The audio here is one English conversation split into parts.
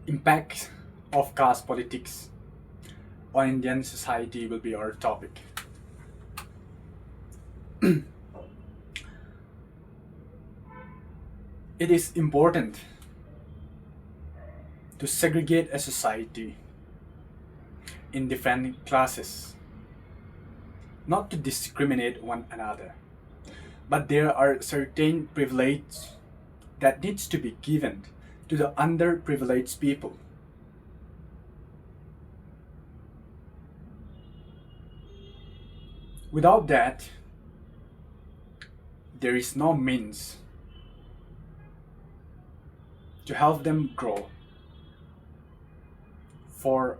Impact of caste politics on Indian society will be our topic. It is important to segregate a society in different classes, not to discriminate one another, but there are certain privileges that needs to be given to the underprivileged people. Without that, there is no means to help them grow for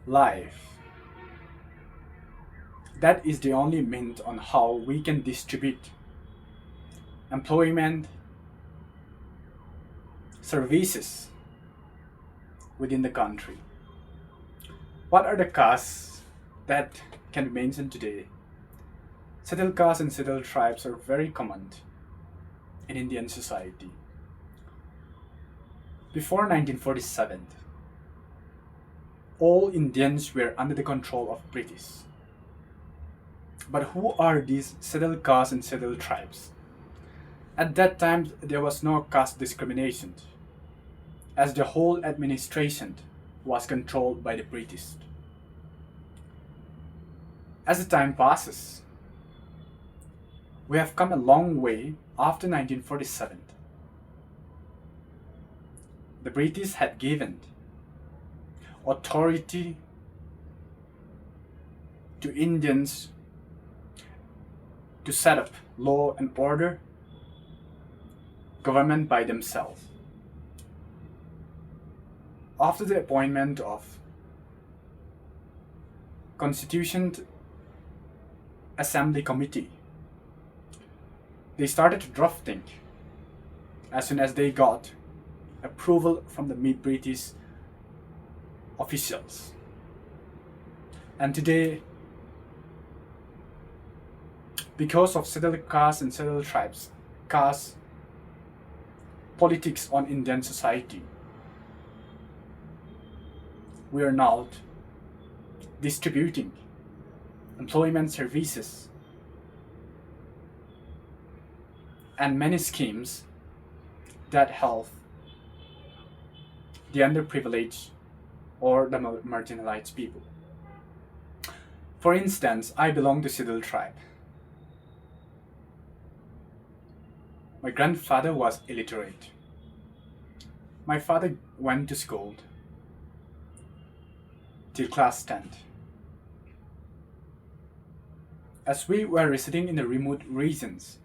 life. That is the only means on how we can distribute employment, services within the country. What are the castes that can be mentioned today? Settled castes and settled tribes are very common in Indian society. Before 1947, all Indians were under the control of British. But who are these settled castes and settled tribes? At that time, there was no caste discrimination, as the whole administration was controlled by the British. As the time passes, we have come a long way after 1947. The British had given authority to Indians to set up law and order, government by themselves. After the appointment of Constitution Assembly Committee, they started drafting as soon as they got approval from the British officials. And today, because of settled castes and settled tribes, caste politics on Indian society, we are now distributing employment services and many schemes that help the underprivileged or the marginalized people. For instance, I belong to Sidal tribe. My grandfather was illiterate. My father went to school till class 10. As we were residing in the remote regions,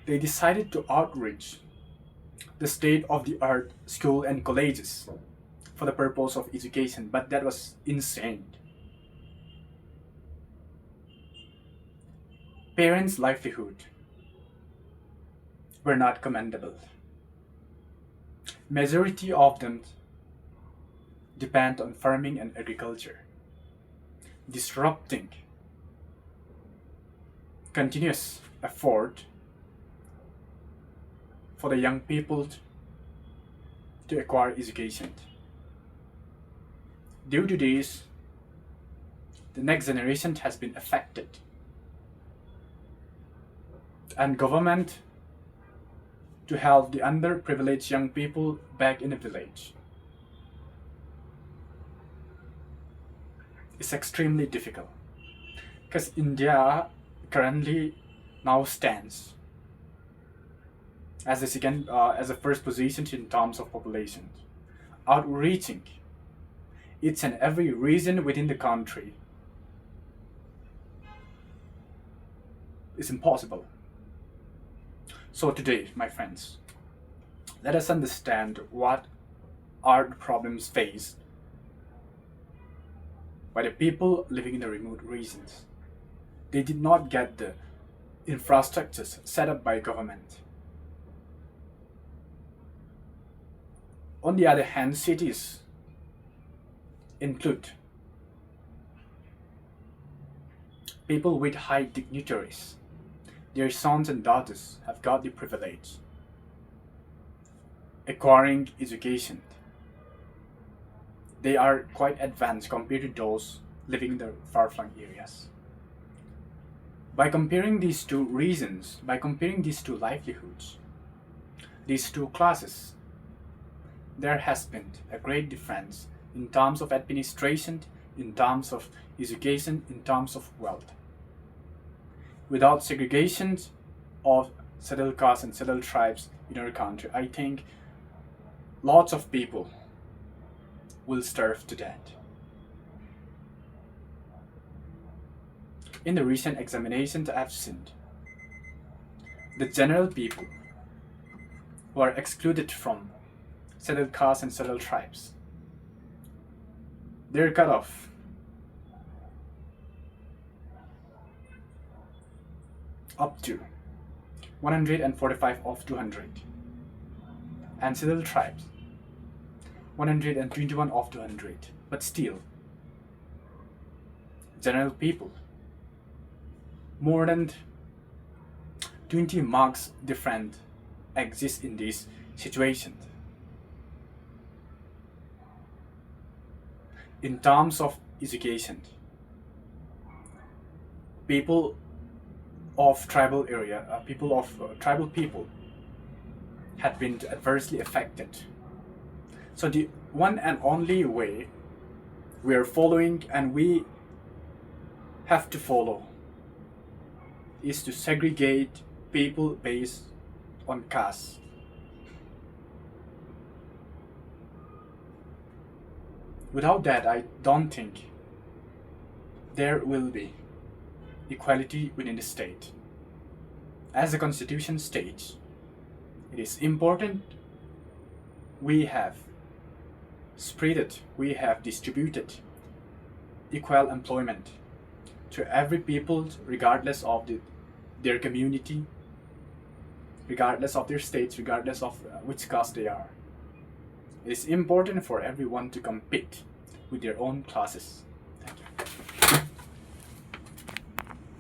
they decided to outreach the state-of-the-art school and colleges for the purpose of education, but that was insane. Parents' livelihood were not commendable. Majority of them depend on farming and agriculture, disrupting continuous effort for the young people to acquire education. Due to this, the next generation has been affected, and government to help the underprivileged young people back in the village is extremely difficult, because India currently now stands as the first position in terms of population, outreaching each and every region within the country is impossible. So today, my friends, let us understand what are the problems faced by the people living in the remote regions. They did not get the infrastructures set up by government. On the other hand, cities include People with high dignitaries, their sons and daughters have got the privilege acquiring education. They are quite advanced compared to those living in the far-flung areas. By comparing these two reasons, by comparing these two livelihoods, these two classes, there has been a great difference in terms of administration, in terms of education, in terms of wealth. Without segregation of settled castes and settled tribes in our country, I think lots of people will starve to death. In the recent examinations I've seen, the general people who are excluded from settled castes and settled tribes, they're cut off. Up to 145 of 200, and settled tribes 121 of 200. But still, general people, more than 20 marks different exist in this situation. In terms of education, people of tribal area, tribal people had been adversely affected. So the one and only way we are following, and we have to follow, is to segregate people based on caste. Without that, I don't think there will be equality within the state. As the Constitution states, it is important we have we have distributed equal employment to every people, regardless of their community, regardless of their states, regardless of which caste they are. It is important for everyone to compete with their own classes.